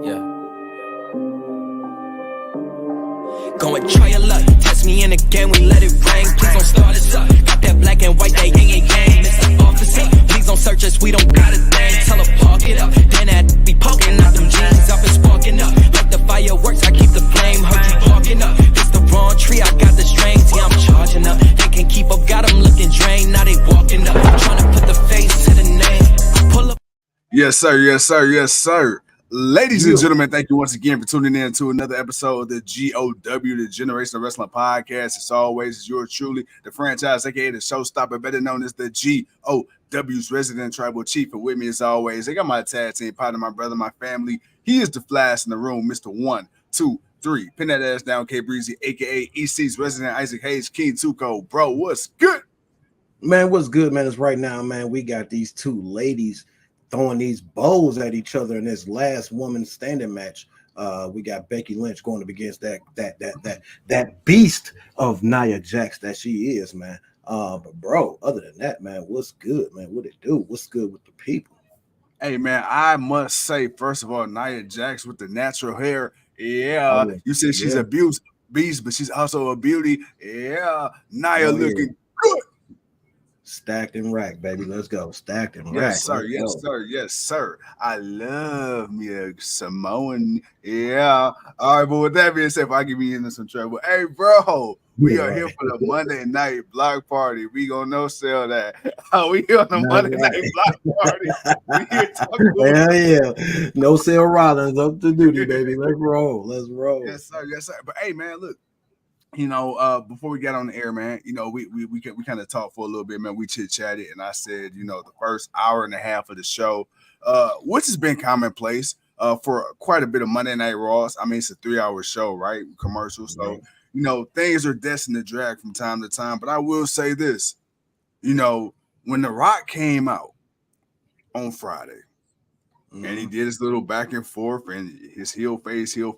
Yeah. Go and try your luck. Test me in the game, we let it rain. Please don't start us up. Got that black and white, that yang and yang. Mr. Officer, please don't search us, we don't got a thing. Tell her park it up. Then that be poking out them jeans up and sparking up. Like the fireworks, I keep the flame. Heard you barking up. It's the wrong tree, I got the strings. Yeah, I'm charging up. They can't keep up, got them looking drained. Now they walking up. Trying to put the face to the name. Pull up. Yes, sir. Yes, sir. Yes, sir. Ladies and gentlemen, thank you once again for tuning in to another episode of the GOW, the Generation of Wrestling Podcast. As always, it's yours truly, the franchise, aka the showstopper, better known as the GOW's resident tribal chief. And with me, as always, I got my tag team partner, my brother, my family. He is the flash in the room, Mr. 1, 2, 3. Pin that ass down, K Breezy, aka EC's resident Isaac Hayes, King Tuco. Bro, what's good? Man, what's good, man? It's right now, man. We got these two ladies throwing these bows at each other in this last woman standing match. We got Becky Lynch going up against that beast of Nia Jax that she is, man. But bro, other than that, man, what's good, man? What it do? What's good with the people? Hey, man, I must say, first of all, Nia Jax with the natural hair. Yeah, you said she's a beast, but she's also a beauty. Yeah, Nia looking good. Stacked and racked, baby. Let's go. Stacked and racked. Yes, sir. Yes, sir. Yes, sir. I love me a Samoan. Yeah. All right, but with that being said, if I get me into some trouble, hey, bro, we are here for the Monday night block party. We gonna no sell that. We here on the Monday night block party. We here talking about yeah. No sell Rollins up to duty, baby. Let's roll. Let's roll. Yes, sir. Yes, sir. But hey, man, look. You know, before we got on the air, man, you know, we kind of talked for a little bit, man. We chit-chatted, and I said, you know, the first hour and a half of the show, which has been commonplace for quite a bit of Monday Night Raws. I mean, it's a 3-hour show, right? Commercial. So, you know, things are destined to drag from time to time. But I will say this, you know, when The Rock came out on Friday, and he did his little back and forth and his heel face, it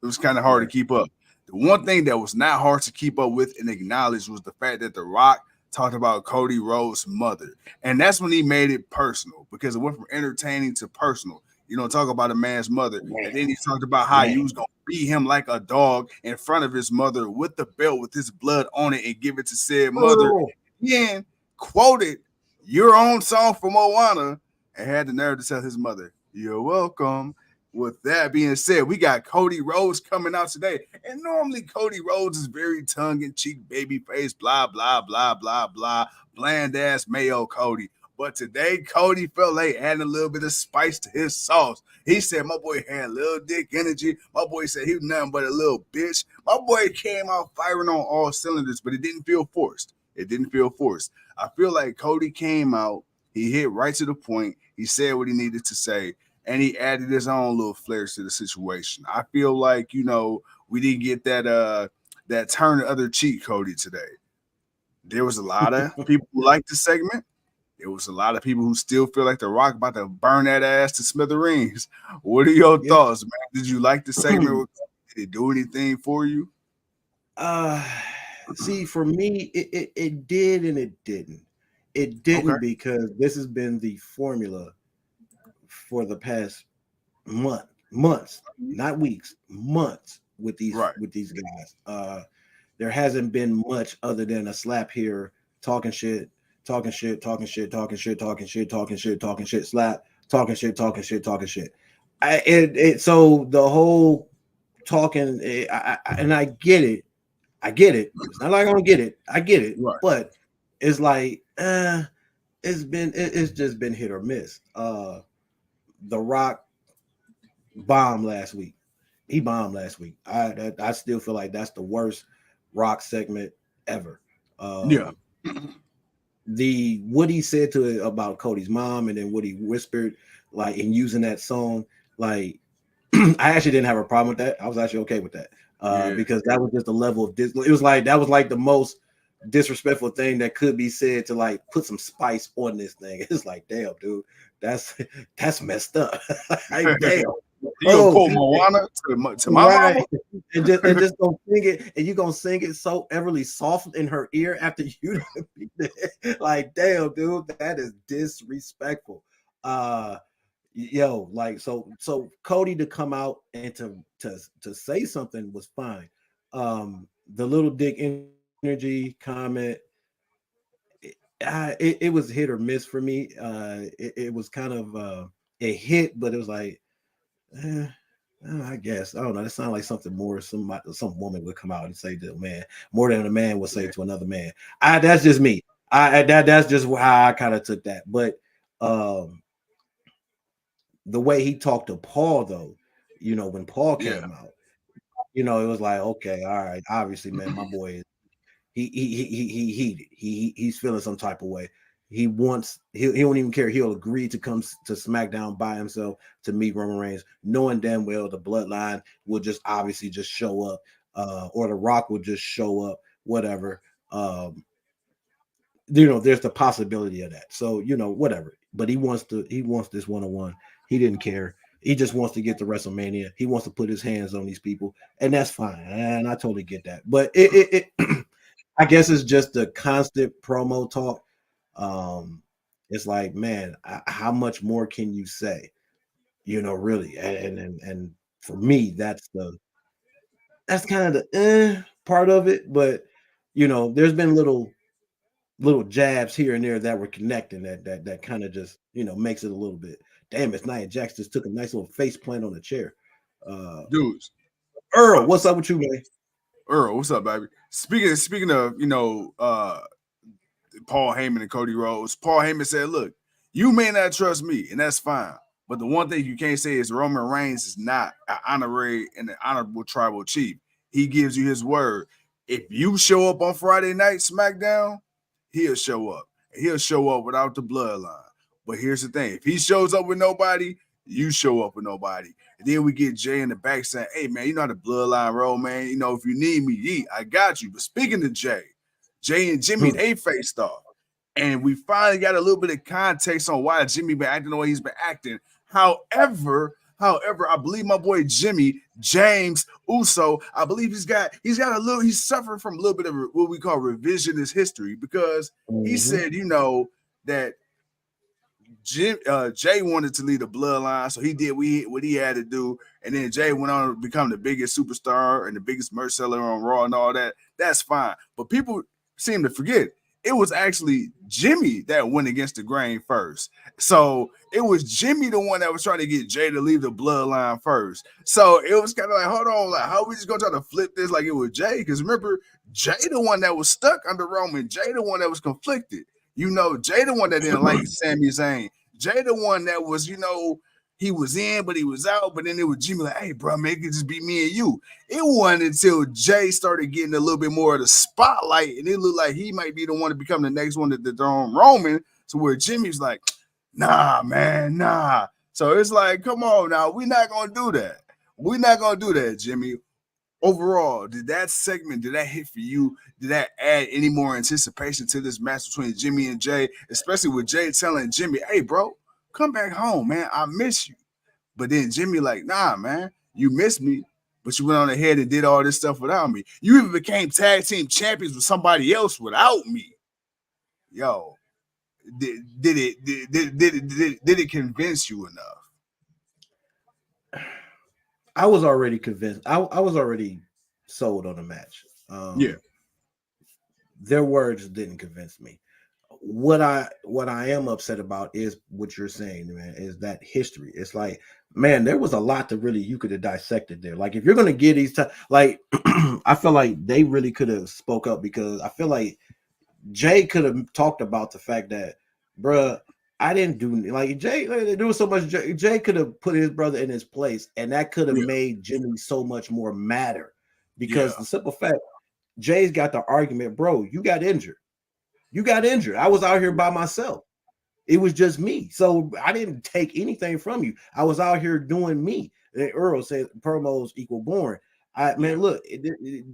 was kind of hard to keep up. The one thing that was not hard to keep up with and acknowledge was the fact that The Rock talked about Cody Rhodes' mother. And that's when he made it personal, because it went from entertaining to personal. You know, talk about a man's mother. Man. And then he talked about how he was going to beat him like a dog in front of his mother with the belt with his blood on it and give it to said mother. Then quoted your own song from Moana and had the nerve to tell his mother, "You're welcome." With that being said, we got Cody Rhodes coming out today. And normally Cody Rhodes is very tongue-in-cheek, baby face, blah, blah, blah, blah, blah, bland-ass Mayo Cody. But today, Cody felt like adding a little bit of spice to his sauce. He said my boy had little dick energy. My boy said he was nothing but a little bitch. My boy came out firing on all cylinders, but it didn't feel forced. It didn't feel forced. I feel like Cody came out. He hit right to the point. He said what he needed to say. And he added his own little flares to the situation. I feel like, you know, we didn't get that turn the other cheek Cody today. There was a lot of people who liked the segment. There was a lot of people who still feel like The Rock about to burn that ass to smithereens. What are your thoughts, man? Did you like the segment? Did it do anything for you? See, for me, it did and it didn't. It didn't because this has been the formula for the past months, not weeks, months with these guys. There hasn't been much other than a slap here, talking shit, slap, talking shit. So the whole talking, and I get it. It's not like I don't get it. I get it, but it's like it's just been hit or miss. The Rock bombed last week. He bombed last week. I still feel like that's the worst Rock segment ever. What he said to it about Cody's mom, and then what he whispered, like in using that song, like I actually didn't have a problem with that. I was actually okay with that because that was just a level of it was like that was like the most disrespectful thing that could be said to like put some spice on this thing. It's like, damn, dude, that's messed up. Like, damn. You gonna quote Moana to my right. mama? And just gonna sing it, and you gonna sing it so everly soft in her ear after you done beat it. Like, damn, dude, that is disrespectful. Yo, like so Cody to come out and to say something was fine. The little dick energy comment, it was hit or miss for me. It was kind of it hit, but it was like, I guess I don't know. That sounds like something more some woman would come out and say to a man more than a man would say to another man. That's just me. That's just how I kind of took that. But the way he talked to Paul, though, when Paul came out, it was like, okay, all right, obviously, man, my boy is he's feeling some type of way. He won't even care. He'll agree to come to SmackDown by himself to meet Roman Reigns, knowing damn well the bloodline will just obviously just show up, or The Rock will just show up, whatever. There's the possibility of that. So, whatever. But he wants this one-on-one. He didn't care. He just wants to get to WrestleMania. He wants to put his hands on these people, and that's fine. And I totally get that. But it I guess it's just the constant promo talk. It's like, man, how much more can you say? Really. And for me, that's kind of the part of it. But there's been little jabs here and there that were connecting that kind of just makes it a little bit. Damn, it's Nia Jax just took a nice little face plant on the chair. Dudes, Earl, what's up with you, man? Earl, what's up, baby? Speaking of Paul Heyman and Cody Rhodes, Paul Heyman said, "Look, you may not trust me, and that's fine. But the one thing you can't say is Roman Reigns is not an honorary and an honorable tribal chief. He gives you his word. If you show up on Friday night SmackDown, he'll show up. He'll show up without the bloodline. But here's the thing: if he shows up with nobody, you show up with nobody." And then we get Jay in the back saying, "Hey, man, you know how the bloodline roll, man. If you need me, I got you." But speaking of Jay and Jimmy, they faced off. And we finally got a little bit of context on why Jimmy been acting the way he's been acting. However, I believe my boy Jimmy, James Uso, I believe he's suffering from a little bit of what we call revisionist history, because he said, that Jay wanted to lead the bloodline, so he did what he had to do, and then Jay went on to become the biggest superstar and the biggest merch seller on Raw and all that. That's fine, but people seem to forget it was actually Jimmy that went against the grain first. So it was Jimmy the one that was trying to get Jay to leave the bloodline first. So it was kind of like, hold on, like, how are we just gonna try to flip this like it was Jay? Because remember, Jay the one that was stuck under Roman, Jay the one that was conflicted. Jay the one that didn't like Sami Zayn. Jay the one that was, he was in, but he was out. But then it was Jimmy like, hey, bro, man, it could just be me and you. It wasn't until Jay started getting a little bit more of the spotlight, and it looked like he might be the one to become the next one to dethrone Roman, to where Jimmy's like, nah, man, nah. So it's like, come on now, we're not going to do that. We're not going to do that, Jimmy. Overall, did that hit for you? Did that add any more anticipation to this match between Jimmy and Jay, especially with Jay telling Jimmy, hey, bro, come back home, man. I miss you. But then Jimmy like, nah, man, you missed me, but you went on ahead and did all this stuff without me. You even became tag team champions with somebody else without me. Yo, did it convince you enough? I was already convinced. I was already sold on the match. Their words didn't convince me. What I am upset about is what you're saying, man, is that history. It's like, man, there was a lot that really you could have dissected there. Like, if you're gonna get these like I feel like they really could have spoke up, because I feel like Jay could have talked about the fact that, bruh, I didn't do like Jay. There was so much. Jay could have put his brother in his place, and that could have made Jimmy so much more matter. Because the simple fact, Jay's got the argument, bro. You got injured. You got injured. I was out here by myself. It was just me. So I didn't take anything from you. I was out here doing me. And Earl said promos equal boring. Man, look,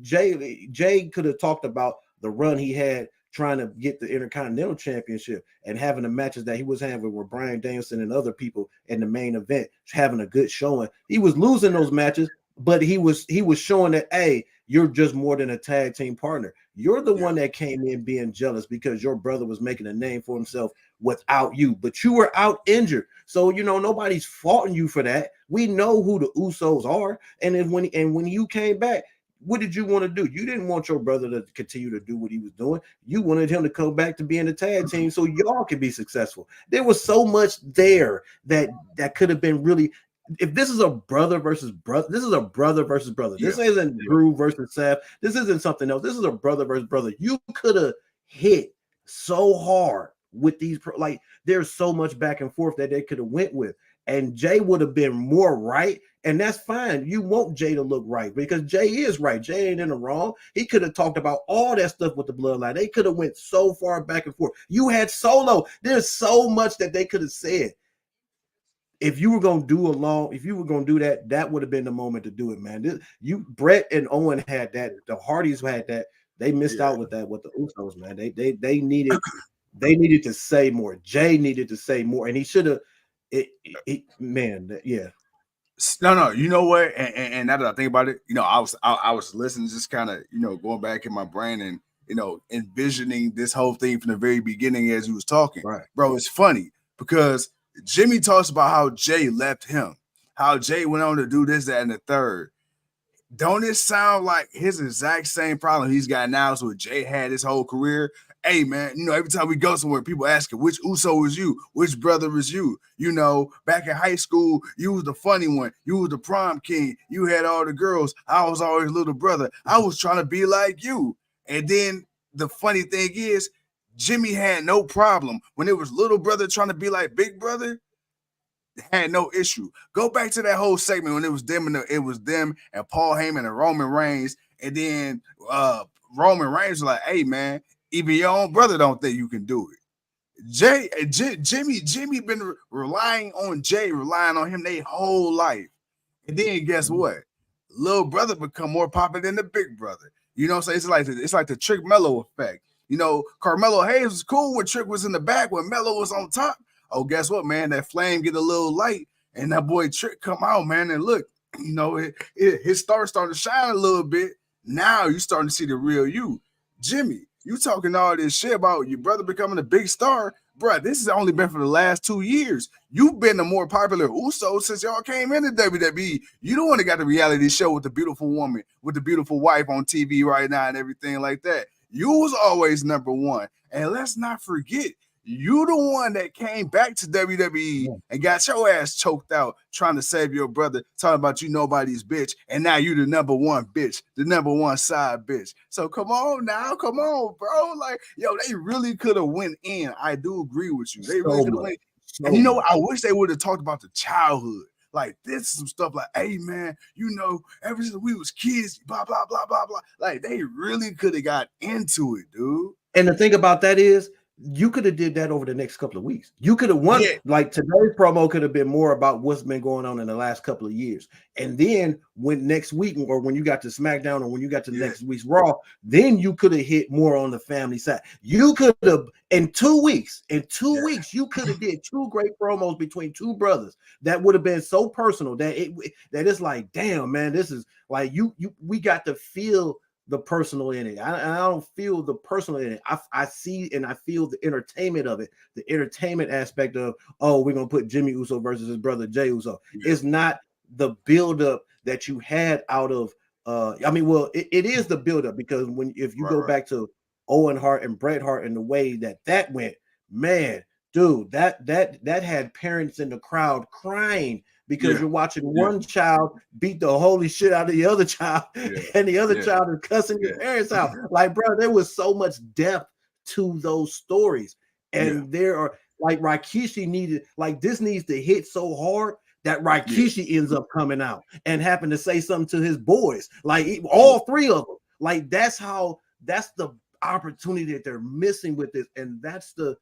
Jay could have talked about the run he had trying to get the Intercontinental Championship and having the matches that he was having with Bryan Danielson and other people in the main event, having a good showing. He was losing those matches, but he was showing that, hey, you're just more than a tag team partner. You're the one that came in being jealous because your brother was making a name for himself without you, but you were out injured. So, you know, nobody's faulting you for that. We know who the Usos are. And then when you came back, what did you want to do? You didn't want your brother to continue to do what he was doing. You wanted him to come back to being a tag team so y'all could be successful. There was so much there that could have been really. If this is a brother versus brother, this is a brother versus brother. This isn't Drew versus Seth. This isn't something else. This is a brother versus brother. You could have hit so hard with these, like, there's so much back and forth that they could have went with, and Jay would have been more right, and that's fine. You want Jay to look right because Jay is right. Jay ain't in the wrong. He could have talked about all that stuff with the bloodline. They could have went so far back and forth. You had Solo. There's so much that they could have said. If you were gonna do that, that would have been the moment to do it, man. Brett and Owen had that. The Hardys had that. They missed out with that with the Usos, man. They needed to say more. Jay needed to say more, and he should have. No, you know what? And now that I think about it, you know, I was listening, just kind of, you know, going back in my brain and, you know, envisioning this whole thing from the very beginning as he was talking. Right, bro. It's funny because Jimmy talks about how Jay left him, how Jay went on to do this, that, and the third. Don't it sound like his exact same problem he's got now is what Jay had his whole career? Hey, man, you know, every time we go somewhere, people asking, which Uso is you? Which brother is you? You know, back in high school, you was the funny one. You was the prom king. You had all the girls. I was always little brother. I was trying to be like you. And then the funny thing is, Jimmy had no problem. When it was little brother trying to be like big brother, had no issue. Go back to that whole segment when it was them and Paul Heyman and Roman Reigns. And then Roman Reigns was like, hey, man, even your own brother don't think you can do it. Jimmy been relying on Jay, relying on him their whole life. And then guess what? Little brother become more popular than the big brother. You know what I'm saying? It's like the Trick Mello effect. You know, Carmelo Hayes was cool when Trick was in the back, when Mello was on top. Oh, guess what, man? That flame get a little light, and that boy Trick come out, man, and look, you know, his star started to shine a little bit. Now you starting to see the real you. Jimmy, you talking all this shit about your brother becoming a big star, bro. This has only been for the last 2 years. You've been the more popular Uso since y'all came into WWE. You don't want to got the reality show with the beautiful woman, with the beautiful wife on TV right now and everything like that. You was always number one. And let's not forget, you the one that came back to WWE and got your ass choked out trying to save your brother, talking about you nobody's bitch, and now you the number one bitch, the number one side bitch. So come on now, come on, bro. Like, yo, they really could have went in. I do agree with you. They really could have went. And you know, I wish they would have talked about the childhood. Like, this is some stuff like, hey, man, you know, ever since we was kids, blah, blah, blah, blah, blah. Like, they really could have got into it, dude. And the thing about that is, you could have did that over the next couple of weeks. You could have won. Like, today's promo could have been more about what's been going on in the last couple of years. And then when next week, or when you got to SmackDown, or when you got to next week's Raw, then you could have hit more on the family side. You could have, in 2 weeks, you could have did 2 great promos between 2 brothers that would have been so personal that it's like, damn, man, this is like, we got to feel the personal in it. I don't feel the personal in it. I see and I feel the entertainment of it, the entertainment aspect of, oh, we're gonna put Jimmy Uso versus his brother Jay Uso. It's not the buildup that you had out of it is the buildup, because if you go back to Owen Hart and Bret Hart and the way that went, man, dude, that had parents in the crowd crying because you're watching one child beat the holy shit out of the other child, and the other child is cussing your parents out. Like, bro, there was so much depth to those stories. And there are, like, Rikishi needed, like, this needs to hit so hard that Rikishi ends up coming out and having to say something to his boys, like all 3 of them. Like, that's the opportunity that they're missing with this, and that's the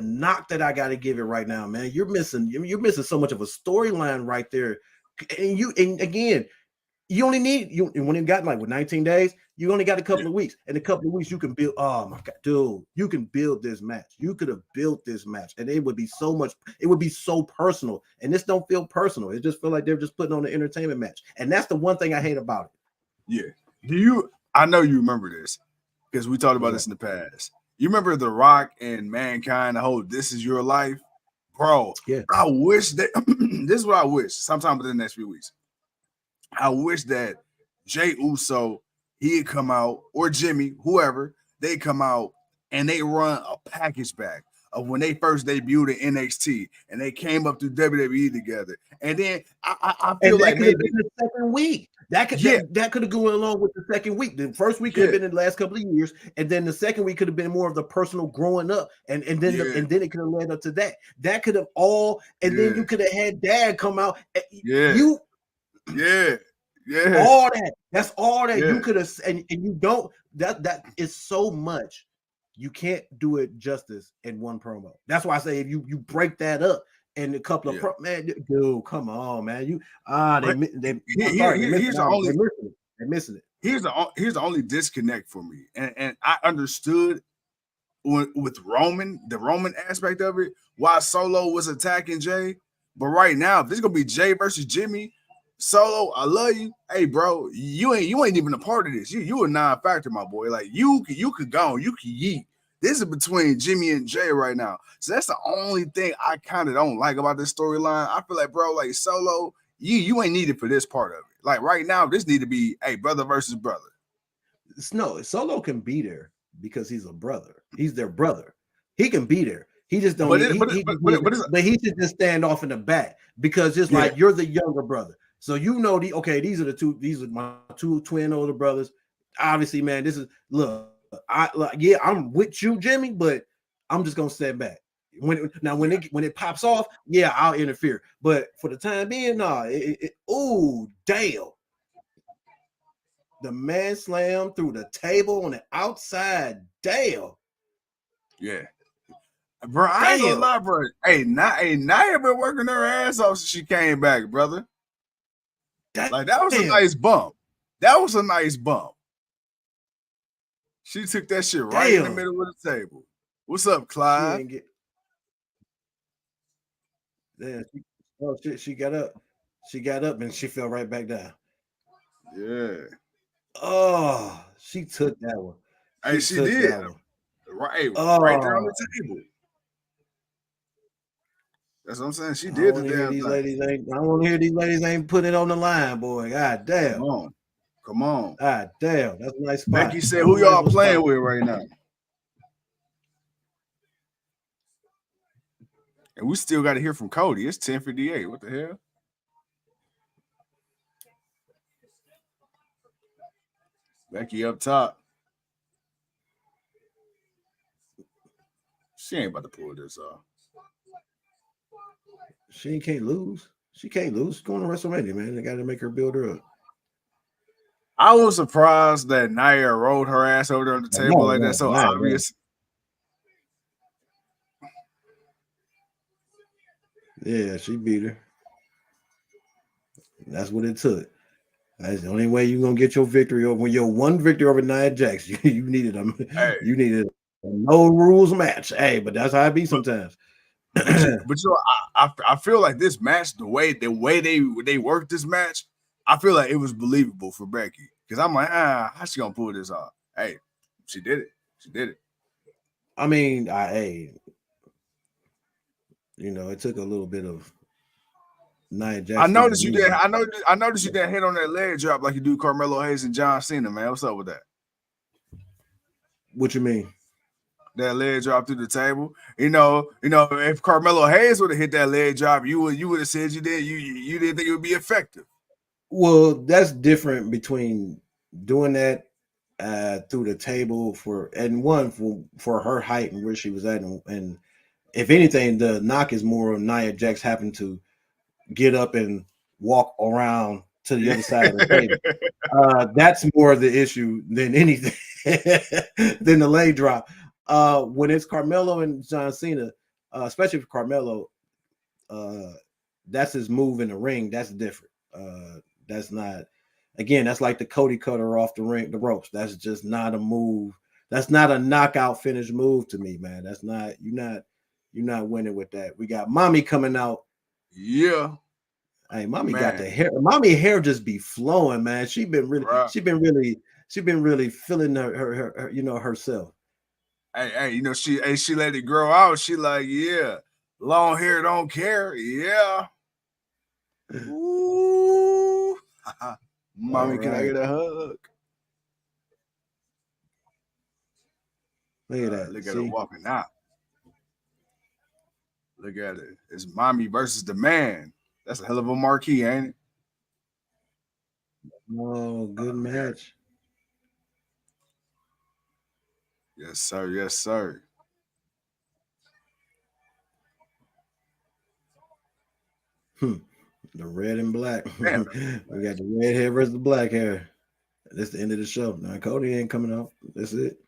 knock that I got to give it right now, man. You're missing so much of a storyline right there. And again, You only need you when it got like with 19 days, you only got a couple of weeks. In a couple of weeks, you can build. Oh my god, dude, you can build this match. You could have built this match, and it would be so much. It would be so personal. And this don't feel personal. It just feel like they're just putting on an entertainment match. And that's the one thing I hate about it. Yeah. I know you remember this because we talked about this in the past. You remember The Rock and Mankind, the whole "This Is Your Life," bro. Yeah. I wish that this is what I wish. Sometime within the next few weeks, I wish that Jey Uso, he'd come out, or Jimmy, whoever, they come out and they run a package back of when they first debuted in NXT and they came up through WWE together. And then I feel like maybe the second week. That could have gone along with the second week. The first week could have been in the last couple of years, and then the second week could have been more of the personal growing up, and then it could have led up to that. That could have all, and then you could have had Dad come out. All that. That's all that you could have, and you don't. That is so much. You can't do it justice in one promo. That's why I say if you break that up in a couple of man, dude, come on, man. They're missing it. Here's the only disconnect for me, and I understood with Roman, the Roman aspect of it, why Solo was attacking Jay. But right now, if it's gonna be Jay versus Jimmy, Solo, I love you. Hey, bro, you ain't even a part of this. You a non-factor, my boy. Like you could go, you can yeet. This is between Jimmy and Jay right now. So that's the only thing I kind of don't like about this storyline. I feel like, bro, like Solo, you ain't needed for this part of it. Like right now, this need to be brother versus brother. No, Solo can be there because he's a brother. He's their brother. He can be there. He just don't. But he should just stand off in the back because just like you're the younger brother. So these are the two. These are my two twin older brothers. Obviously, man, this is I'm with you, Jimmy, but I'm just gonna step back. When it pops off, I'll interfere. But for the time being, damn. The man slammed through the table on the outside. Damn. Yeah. Bro, I ain't gonna lie, bro. Nia been working her ass off since she came back, brother. That was a nice bump. That was a nice bump. She took that shit right in the middle of the table. What's up, Clyde? She got up. She got up and she fell right back down. Yeah. Oh, she took that one. She did. Right there on the table. That's what I'm saying. She did the damn thing. I want to hear these ladies ain't put it on the line, boy. God damn. Come on. God damn. That's a nice spot. Becky said, who y'all playing with right now? And we still got to hear from Cody. It's 10:58. What the hell? Becky up top. She ain't about to pull this off. She can't lose. She can't lose. She's going to WrestleMania, man. They got to make her build her up. I was surprised that Nia rolled her ass over there on the table like that. So obvious. Yeah, she beat her. That's what it took. That's the only way you're gonna get your victory over. When your one victory over Nia Jax, you needed them. You needed a no rules match. Hey, but that's how it be sometimes. But I feel like this match, the way they worked this match, I feel like it was believable for Becky because I'm like, how she gonna pull this off? Hey, she did it. She did it. I mean, it took a little bit of Nia Jax. I noticed you did. I noticed you didn't hit on that leg drop like you do Carmelo Hayes and John Cena, man. What's up with that? What you mean? That leg drop through the table. If Carmelo Hayes would have hit that leg drop, you would have said you didn't think it would be effective. Well, that's different between doing that through the table for her height and where she was at, and if anything, the knock is more of Nia Jax having to get up and walk around to the other side of the table. That's more of the issue than anything than the leg drop. When it's Carmelo and John Cena, especially for Carmelo, that's his move in the ring. That's different. That's not Again, that's like the Cody cutter off the ropes. That's just not a move. That's not a knockout finish move to me, man. That's not you're not winning with that. We got Mommy coming out. Yeah. Hey, Mommy got the hair. Mommy hair just be flowing, man. She been really feeling her herself. Hey, she let it grow out. She like, yeah, long hair don't care. Yeah. Ooh. Mommy, can I get a hug? Look at that. Look at her walking out. Look at it. It's Mommy versus the man. That's a hell of a marquee, ain't it? Oh, good match. Yes, sir. Yes, sir. The red and black. We got the red hair versus the black hair. That's the end of the show. Now Cody ain't coming off. That's it.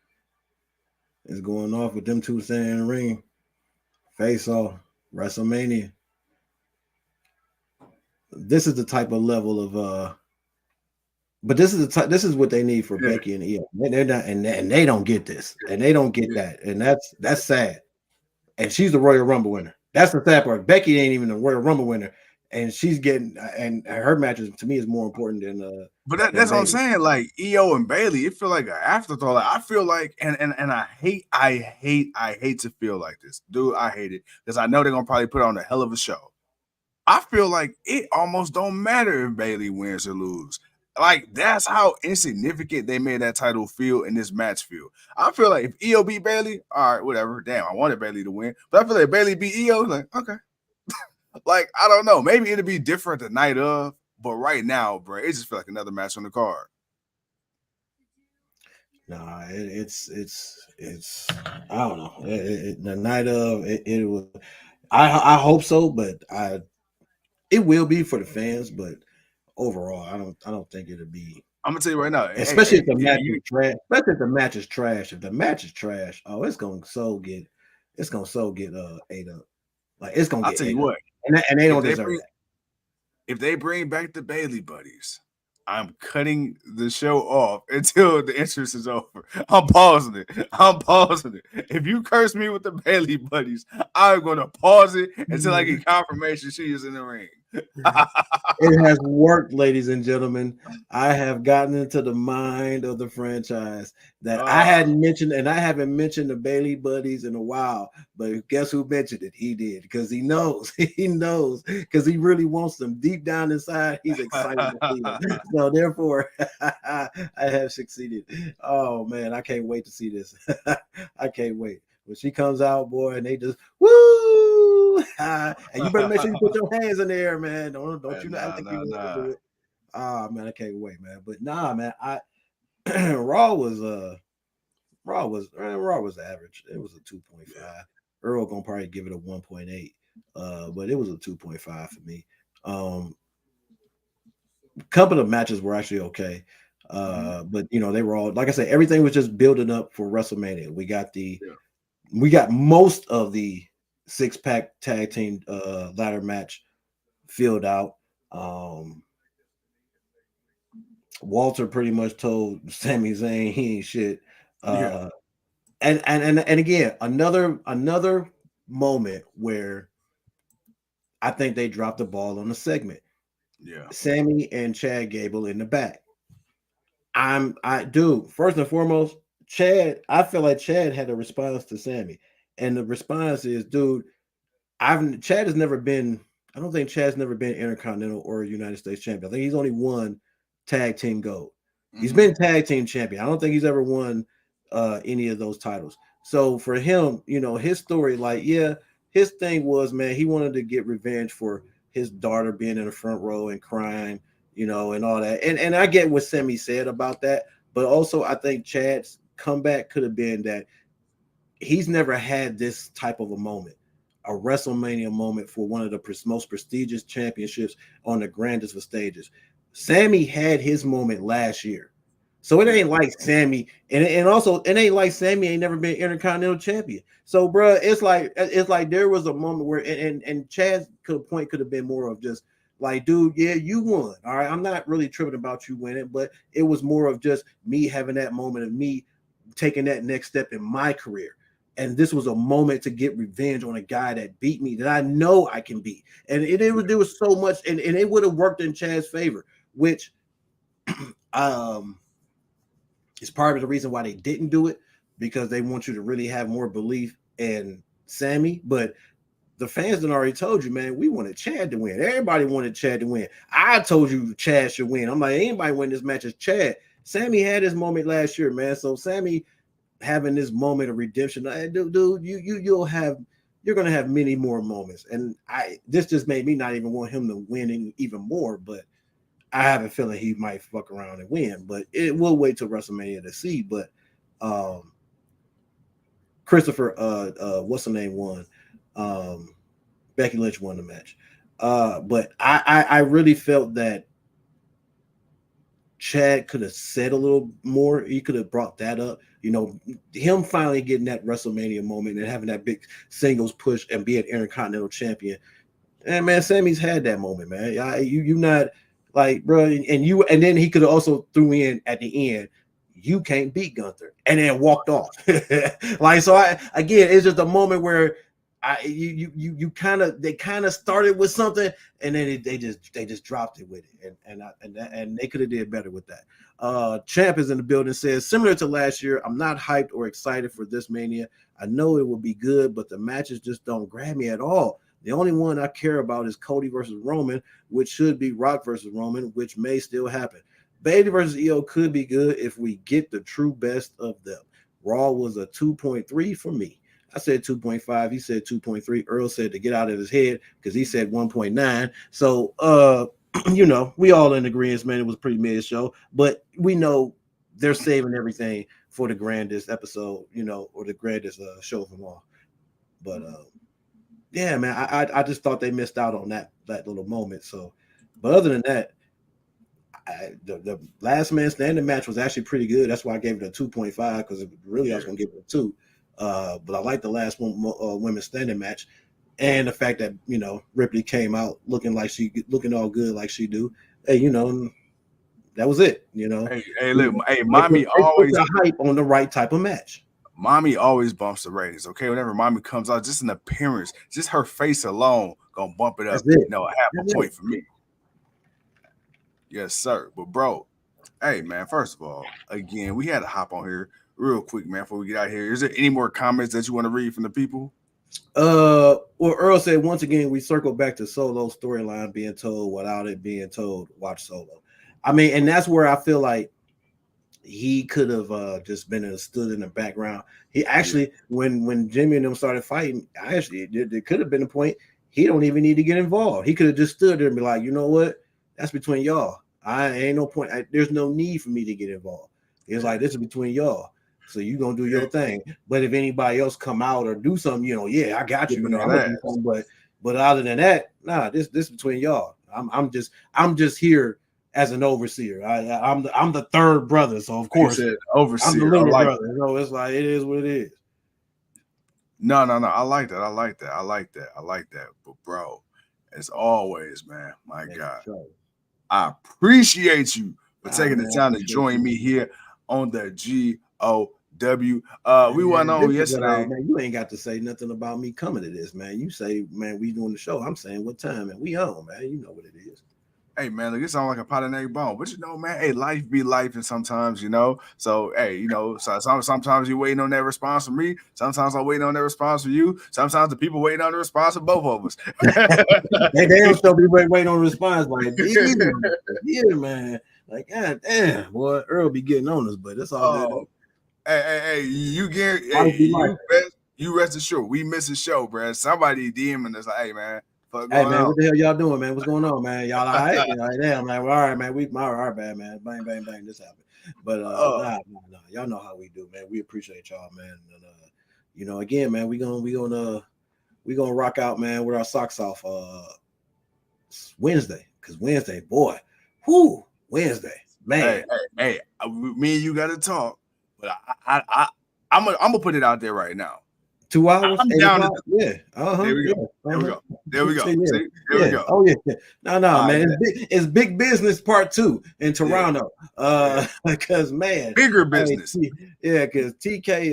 It's going off with them two standing in the ring. Face off. WrestleMania. This is the type of level of but this is what they need for Becky and Io. They're not, and they don't get this, and they don't get that, and that's sad. And she's the Royal Rumble winner. That's the sad part. Becky ain't even the Royal Rumble winner, and she's getting, and her matches to me is more important than But that's what I'm saying. Like Io and Bayley, it feel like an afterthought. Like I feel like, and I hate to feel like this, dude. I hate it because I know they're gonna probably put on a hell of a show. I feel like it almost don't matter if Bayley wins or lose. Like that's how insignificant they made that title feel in this match feel. I feel like if Io beat Bayley, all right, whatever. Damn, I wanted Bayley to win, but I feel like Bayley beat Io, like okay. Like I don't know, maybe it'll be different the night of, but right now, bro, it just feel like another match on the card. Nah, it's I don't know. The night of it was. I hope so, but it will be for the fans, but overall, I don't think it'll be. I'm gonna tell you right now, especially if the match is trash. Especially if the match is trash. If the match is trash, oh, it's gonna get ate up. Like it's gonna get. I'll tell you what, and they don't deserve that. If they bring back the Bayley buddies, I'm cutting the show off until the entrance is over. I'm pausing it. If you curse me with the Bayley buddies, I'm gonna pause it until I get confirmation she is in the ring. It has worked, ladies and gentlemen. I have gotten into the mind of the franchise that I hadn't mentioned, and I haven't mentioned the Bayley buddies in a while. But guess who mentioned it? He did, because he knows. He knows, because he really wants them deep down inside. He's excited to see them. So therefore, I have succeeded. Oh man, I can't wait to see this. I can't wait. When she comes out, boy, and they just woo, and you better make sure you put your hands in the air, man. Don't you not think you want to do it? Ah, man, I can't wait, man. But nah, man, Raw was average. It was a 2.5. Earl gonna probably give it a 1.8, but it was a 2.5 for me. A couple of matches were actually okay, but they were all, like I said, everything was just building up for WrestleMania. We got most of the 6-pack tag team ladder match filled out. Walter pretty much told Sami Zayn he ain't shit. And again, another moment where I think they dropped the ball on the segment. Yeah, Sami and Chad Gable in the back. First and foremost, Chad, I feel like Chad had a response to Sami, and the response is, dude, Chad has never been. I don't think Chad's never been Intercontinental or United States champion. I think he's only won tag team gold. He's been tag team champion. I don't think he's ever won any of those titles. So for him, his story, his thing was, man, he wanted to get revenge for his daughter being in the front row and crying, and all that. And I get what Sami said about that, but also I think Chad's comeback could have been that he's never had this type of a moment, a WrestleMania moment for one of the most prestigious championships on the grandest of stages. Sami had his moment last year. So it ain't like Sami, and also it ain't like Sami ain't never been Intercontinental champion. So, bro, it's like there was a moment where, and Chad's point could have been more of just, Like, dude, yeah, you won. All right. I'm not really tripping about you winning, but it was more of just me having that moment of me taking that next step in my career. And this was a moment to get revenge on a guy that beat me that I know I can beat. And there was so much, and it would have worked in Chad's favor, which is part of the reason why they didn't do it, because they want you to really have more belief in Sammy. But the fans done already told you, man, we wanted Chad to win. Everybody wanted Chad to win. I told you Chad should win. I'm like, anybody win this match is Chad. Sammy had his moment last year, man. So Sammy having this moment of redemption, dude, you're gonna have many more moments. And this just made me not even want him to win even more, but I have a feeling he might fuck around and win, but we'll wait till WrestleMania to see. But Christopher, what's the name, won. Becky Lynch won the match. But I really felt that Chad could have said a little more. He could have brought that up. You know, him finally getting that WrestleMania moment and having that big singles push and being Intercontinental Champion. And man, Sammy's had that moment, man. You not like, bro, and then he could have also threw in at the end, you can't beat Gunther, and then walked off. Like, so again, it's just a moment where they kind of started with something, and then they just dropped it with it, and they could have did better with that. Champ is in the building, says, similar to last year, I'm not hyped or excited for this Mania. I know it will be good, but the matches just don't grab me at all. The only one I care about is Cody versus Roman, which should be Rock versus Roman, which may still happen. Bayley versus EO could be good if we get the true best of them. Raw was a 2.3 for me. I said 2.5. He said 2.3. Earl said to get out of his head because he said 1.9. So, you know, we all in agreement, man. It was a pretty mid show, but we know they're saving everything for the grandest episode, you know, or the grandest show of them all. But yeah, man, I just thought they missed out on that little moment. So, but other than that, the last man standing match was actually pretty good. That's why I gave it a 2.5, because really I was going to give it a 2. But I like the last women's standing match, and the fact that, you know, Ripley came out looking all good like she do. Hey, you know, that was it. You know, hey, look, hey, mommy always put the hype on the right type of match. Mommy always bumps the ratings. Okay, whenever mommy comes out, just an appearance, just her face alone gonna bump it up. You know, half a point for me. Yes, sir. But bro, hey man, first of all, again, we had to hop on here real quick, man, before we get out here. Is there any more comments that you want to read from the people? Well, Earl said, once again, we circle back to Solo storyline being told without it being told. Watch Solo. I mean, and that's where I feel like he could have just been stood in the background. He actually, when Jimmy and them started fighting, there could have been a point he don't even need to get involved. He could have just stood there and be like, you know what? That's between y'all. I ain't no point. There's no need for me to get involved. It's like, this is between y'all. So you gonna do your thing. But if anybody else come out or do something, you know, yeah, I got you. You know, I'm gonna do something. But other than that, nah, this between y'all. I'm just here as an overseer. I'm the third brother, so of course overseer. I'm the little brother. You know, it's like, it is what it is. No. I like that. But bro, as always, man, my God, I appreciate you for taking the time to join me here on the GOW. We went on yesterday. Man, you ain't got to say nothing about me coming to this, man. You say, man, we doing the show. I'm saying what time, and we on, man. You know what it is. Hey man, look, it sounds like a pot of egg bone, but you know, man, hey, life be life, and sometimes, you know, so hey, you know, so sometimes you waiting on that response from me, sometimes I'm waiting on that response from you, sometimes the people waiting on the response from both of us. they don't still be waiting on the response, like, yeah, man, like, God damn, boy, Earl be getting on us, but that's all good. Hey, you rest assured, we miss a show, bro. Somebody DMing us like, hey man. Hey man, what the hell y'all doing, man? What's going on, man? Y'all all right? Like, damn, man. Well, all right, man. We our bad, man. Bang, bang, bang. This happened. But nah. Y'all know how we do, man. We appreciate y'all, man. And you know, again, man, we gonna rock out, man, with our socks off Wednesday. Cause Wednesday, boy, Wednesday, man. Hey, me and you gotta talk, but I'm gonna put it out there right now. 2 hours. I'm 8 down o'clock? Yeah. There we go. There we go. There we go. Yeah. See? There we go. Oh yeah. No, man. Yeah. It's big business part 2 in Toronto. Because man, Bigger business. Because TK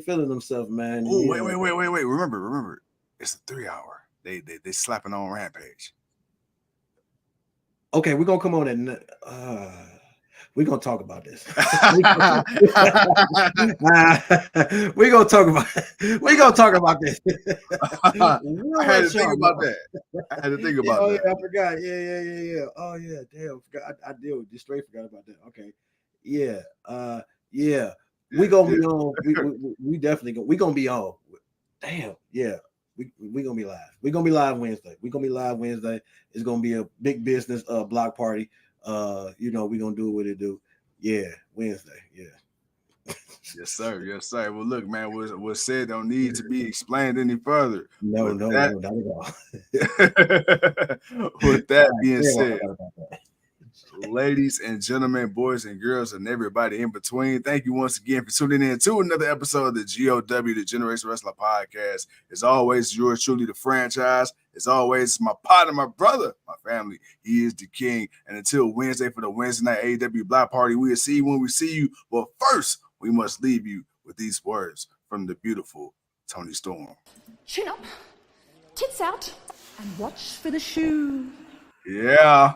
feeling himself, man. Oh, wait. Remember. It's a 3 hour. They slapping on Rampage. Okay, we're gonna come on and we're gonna talk about this. We're gonna talk about this. I had to think about that. Yeah, I forgot. Yeah. Oh yeah, damn. I did just straight forgot about that. Okay. Yeah. We gonna be on. We definitely we gonna be on. Damn. Yeah. We gonna be live. We're gonna be live Wednesday. It's gonna be a big business block party. We're gonna do what it do. Yeah, Wednesday. Yeah. Yes, sir. Well, look, man, what's said don't need to be explained any further. No, not at all. With that being said, ladies and gentlemen, boys and girls, and everybody in between, thank you once again for tuning in to another episode of the GOW, the Generation Wrestler Podcast. As always, yours truly, the franchise. As always, my partner, my brother, my family. He is the king. And until Wednesday for the Wednesday night AEW Block Party, we will see you when we see you. But first, we must leave you with these words from the beautiful Toni Storm. Chin up, tits out, and watch for the shoe. Yeah.